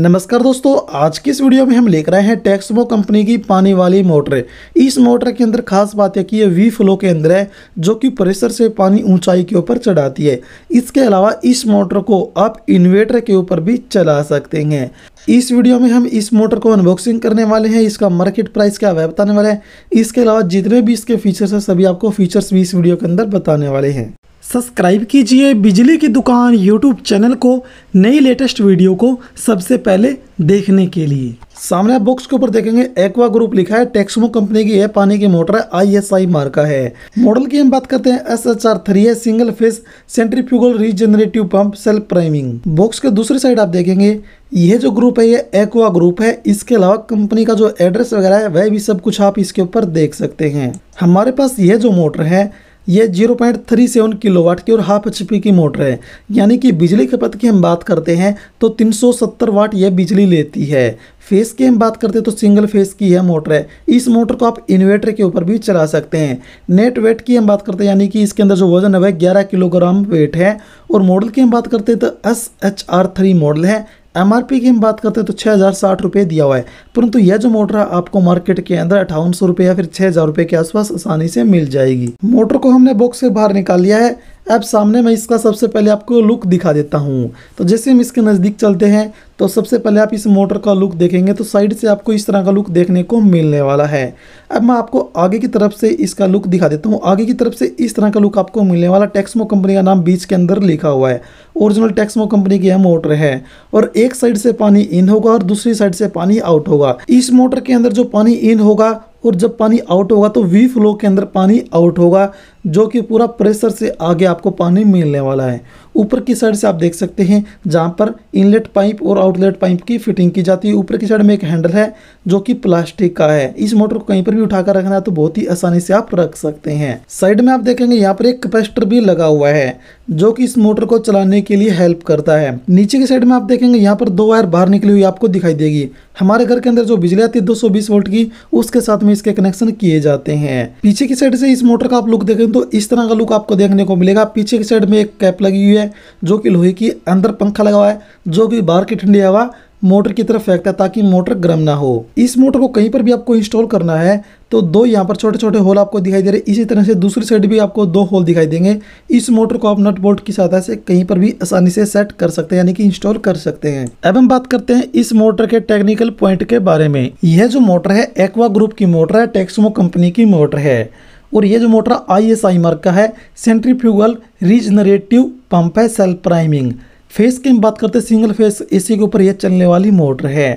नमस्कार दोस्तों, आज की इस वीडियो में हम लेकर आए हैं टेक्समो कंपनी की पानी वाली मोटर। इस मोटर के अंदर खास बात है कि ये वी फ्लो के अंदर है, जो कि प्रेशर से पानी ऊंचाई के ऊपर चढ़ाती है। इसके अलावा इस मोटर को आप इन्वर्टर के ऊपर भी चला सकते हैं। इस वीडियो में हम इस मोटर को अनबॉक्सिंग करने वाले हैं, इसका मार्केट प्राइस क्या है बताने वाले हैं। इसके अलावा जितने भी इसके फीचर्स हैं सभी आपको फीचर्स भी इस वीडियो के अंदर बताने वाले हैं। सब्सक्राइब कीजिए बिजली की दुकान यूट्यूब चैनल को नई लेटेस्ट वीडियो को सबसे पहले देखने के लिए। सामने आप बॉक्स के ऊपर देखेंगे एक्वा ग्रुप लिखा है, टेक्समो कंपनी की है, पानी की मोटर है, ISI मार्का है। मॉडल की हम बात करते हैं SHR3 है, single phase centrifugal regenerative pump self priming. Box के दूसरी साइड आप देखेंगे यह जो ग्रुप है ये एक्वा ग्रुप है। इसके अलावा कंपनी का जो एड्रेस वगैरह है वह भी सब कुछ आप इसके ऊपर देख सकते हैं। हमारे पास यह जो मोटर है ये 0.37 किलोवाट की और हाफ HP की मोटर है, यानी कि बिजली खपत की हम बात करते हैं तो 370 वाट यह बिजली लेती है। फेस की हम बात करते हैं तो सिंगल फेस की यह मोटर है। इस मोटर को आप इन्वर्टर के ऊपर भी चला सकते हैं। नेट वेट की हम बात करते हैं, यानी कि इसके अंदर जो वजन है वह 11 किलोग्राम वेट है। और मॉडल की हम बात करते हैं तो SHR3 मॉडल है। MRP की हम बात करते हैं तो 6060 रुपये दिया हुआ है, परंतु यह जो मोटर है आपको मार्केट के अंदर 5800 रुपये या फिर 6000 रुपये के आसपास आसानी से मिल जाएगी। मोटर को हमने बॉक्स से बाहर निकाल लिया है। अब सामने मैं इसका सबसे पहले आपको लुक दिखा देता हूँ। तो जैसे हम इसके नज़दीक चलते हैं तो सबसे पहले आप इस मोटर का लुक देखेंगे तो साइड से आपको इस तरह का लुक देखने को मिलने वाला है। अब मैं आपको आगे की तरफ से इसका लुक दिखा देता हूँ। आगे की तरफ से इस तरह का लुक आपको मिलने वाला। टेक्समो कंपनी का नाम बीच के अंदर लिखा हुआ है। ओरिजिनल टेक्समो कंपनी की यह मोटर है और एक साइड से पानी इन होगा और दूसरी साइड से पानी आउट होगा। इस मोटर के अंदर जो पानी इन होगा और जब पानी आउट होगा तो वी फ्लो के अंदर पानी आउट होगा, जो कि पूरा प्रेशर से आगे आपको पानी मिलने वाला है। ऊपर की साइड से आप देख सकते हैं जहां पर इनलेट पाइप और आउटलेट पाइप की फिटिंग की जाती है। ऊपर की साइड में एक हैंडल है जो कि प्लास्टिक का है। इस मोटर को कहीं पर भी उठाकर रखना है तो बहुत ही आसानी से आप रख सकते हैं। साइड में आप देखेंगे यहाँ पर एक कैपेसिटर भी लगा हुआ है जो कि इस मोटर को चलाने के लिए हेल्प करता है। नीचे की साइड में आप देखेंगे यहाँ पर 2 वायर बाहर निकली हुई आपको दिखाई देगी। हमारे घर के अंदर जो बिजली आती है 220 वोल्ट की, उसके साथ में इसके कनेक्शन किए जाते हैं। पीछे की साइड से इस मोटर का आप लुक देखें तो इस तरह का लुक आपको देखने को मिलेगा। पीछे की साइड में एक कैप लगी हुई है जो कि लोहे की, अंदर पंखा लगा हुआ है जो कि बाहर की ठंडी हवा मोटर की तरफ फेंकता है ताकि मोटर गर्म ना हो। इस मोटर को कहीं पर भी आपको इंस्टॉल करना है तो 2 यहाँ पर छोटे छोटे होल आपको दिखाई दे रहे हैं। इसी तरह से दूसरी साइड भी आपको 2 होल दिखाई देंगे। इस मोटर को आप नट बोल्ट की सहायता से कहीं पर भी आसानी से सेट कर सकते हैं, यानी कि इंस्टॉल कर सकते हैं। अब हम बात करते हैं इस मोटर के टेक्निकल पॉइंट के बारे में। यह जो मोटर है एक्वा ग्रुप की मोटर है, टेक्समो कंपनी की मोटर है और ये जो मोटर ISI मार्क का है, सेंट्रीफ्यूगल रीजनरेटिव पंप है, सेल्फ प्राइमिंग। फेस की हम बात करते हैं सिंगल फेस AC के ऊपर यह चलने वाली मोटर है।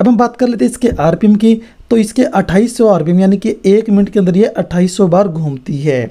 अब हम बात कर लेते हैं इसके RPM की, तो इसके 2800 RPM, यानी कि 1 मिनट के अंदर ये 2800 बार घूमती है।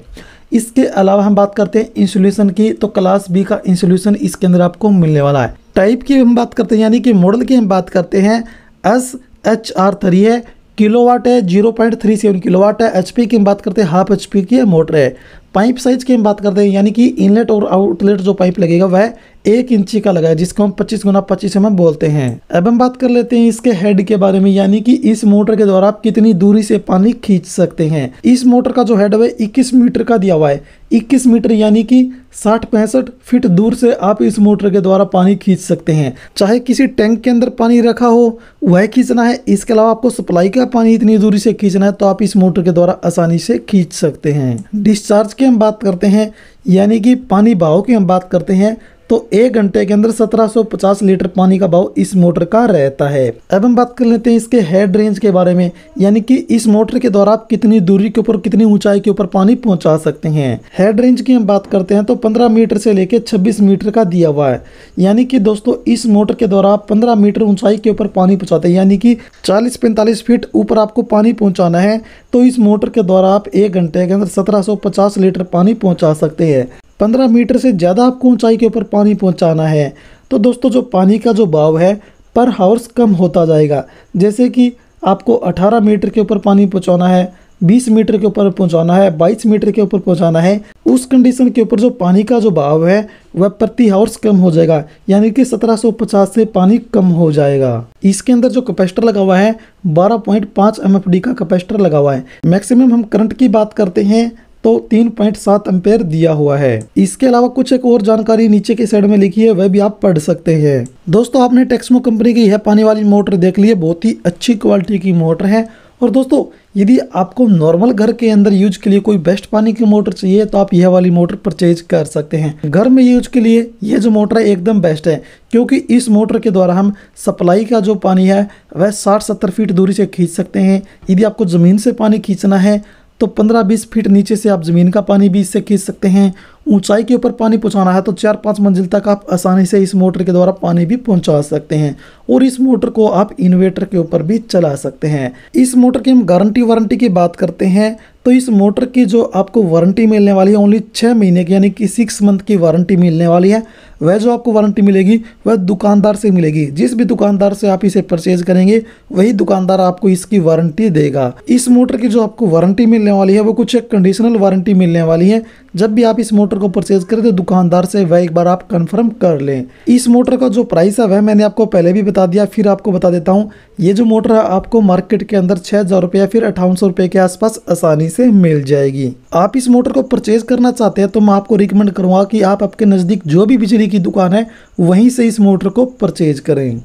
इसके अलावा हम बात करते हैं इंसुलेशन की, तो क्लास B का इंसुलेशन इसके अंदर आपको मिलने वाला है। टाइप की हम बात करते हैं, यानी कि मॉडल की हम बात करते हैं SHR3 है, किलोवाट है 0.37 किलोवाट है। HP की हम बात करते हैं हाफ HP की मोटर है। पाइप साइज की हम बात करते हैं, यानी कि इनलेट और आउटलेट जो पाइप लगेगा वह 1 इंची का लगा है, जिसको हम 25 गुना 25 mm बोलते हैं। अब हम बात कर लेते हैं इसके हेड के बारे में, यानी कि इस मोटर के द्वारा आप कितनी दूरी से पानी खींच सकते हैं। इस मोटर का जो हेड है 21 मीटर का दिया हुआ है। 21 मीटर यानी कि 60-65 फीट दूर से आप इस मोटर के द्वारा पानी खींच सकते हैं। चाहे किसी टैंक के अंदर पानी रखा हो वह खींचना है, इसके अलावा आपको सप्लाई का पानी इतनी दूरी से खींचना है तो आप इस मोटर के द्वारा आसानी से खींच सकते हैं। डिस्चार्ज की हम बात करते हैं, यानी कि पानी बहाव की हम बात करते हैं, तो 1 घंटे के अंदर 1750 लीटर पानी का बहाव इस मोटर का रहता है। अब हम बात कर लेते हैं इसके हेड रेंज के बारे में, यानी कि इस मोटर के द्वारा आप कितनी दूरी के ऊपर, कितनी ऊंचाई के ऊपर पानी पहुंचा सकते हैं। हेड रेंज की हम बात करते हैं तो 15 मीटर से लेकर 26 मीटर का दिया हुआ है, यानी कि दोस्तों इस मोटर के द्वारा आप 15 मीटर ऊंचाई के ऊपर पानी पहुंचाते हैं, यानी कि 40-45 फीट ऊपर आपको पानी पहुंचाना है तो इस मोटर के द्वारा आप 1 घंटे के अंदर 1750 लीटर पानी पहुंचा सकते हैं। 15 मीटर से ज़्यादा आपको ऊंचाई के ऊपर पानी पहुंचाना है तो दोस्तों जो पानी का जो बहाव है पर हावर्स कम होता जाएगा। जैसे कि आपको 18 मीटर के ऊपर पानी पहुंचाना है, 20 मीटर के ऊपर पहुंचाना है, 22 मीटर के ऊपर पहुंचाना है, उस कंडीशन के ऊपर जो पानी का जो बहाव है वह प्रति हावर्स कम हो जाएगा, यानी कि 1750 से पानी कम हो जाएगा। इसके अंदर जो कैपेसिटर लगा हुआ है 12.5 MFD का कैपेसिटर लगा हुआ है। मैक्सिमम हम करंट की बात करते हैं तो 3.7 एम्पेयर दिया हुआ है। इसके अलावा कुछ एक और जानकारी नीचे के साइड में लिखी है, वह भी आप पढ़ सकते हैं। दोस्तों आपने टेक्समो कंपनी की यह पानी वाली मोटर देख ली है, बहुत ही अच्छी क्वालिटी की मोटर है। और दोस्तों यदि आपको नॉर्मल घर के अंदर यूज के लिए कोई बेस्ट पानी की मोटर चाहिए तो आप यह वाली मोटर परचेज कर सकते हैं। घर में यूज के लिए ये जो मोटर है एकदम बेस्ट है, क्योंकि इस मोटर के द्वारा हम सप्लाई का जो पानी है वह 60-70 फीट दूरी से खींच सकते हैं। यदि आपको ज़मीन से पानी खींचना है तो 15-20 फीट नीचे से आप ज़मीन का पानी भी इससे खींच सकते हैं। ऊंचाई के ऊपर पानी पहुंचाना है तो 4-5 मंजिल तक आप आसानी से इस मोटर के द्वारा पानी भी पहुंचा सकते हैं। और इस मोटर को आप इन्वर्टर के ऊपर भी चला सकते हैं। इस मोटर की हम गारंटी वारंटी की बात करते हैं तो इस मोटर की जो आपको वारंटी मिलने वाली है ओनली 6 महीने की, यानी कि 6 मंथ की वारंटी मिलने वाली है। वह जो आपको वारंटी मिलेगी वह दुकानदार से मिलेगी। जिस भी दुकानदार से आप इसे परचेज करेंगे वही दुकानदार आपको इसकी वारंटी देगा। इस मोटर की जो आपको वारंटी मिलने वाली है वो कुछ एक कंडीशनल वारंटी मिलने वाली है। जब भी आप इस मोटर को परचेज करें तो दुकानदार से वह एक बार आप कंफर्म कर लें। इस मोटर का जो प्राइस है वह मैंने आपको पहले भी बता दिया, फिर आपको बता देता हूँ। ये जो मोटर है आपको मार्केट के अंदर 6,000 रुपये या फिर 5800 रुपये के आसपास आसानी से मिल जाएगी। आप इस मोटर को परचेज करना चाहते हैं तो मैं आपको रिकमेंड करूँगा कि आप आपके नज़दीक जो भी बिजली की दुकान है वहीं से इस मोटर को परचेज करें।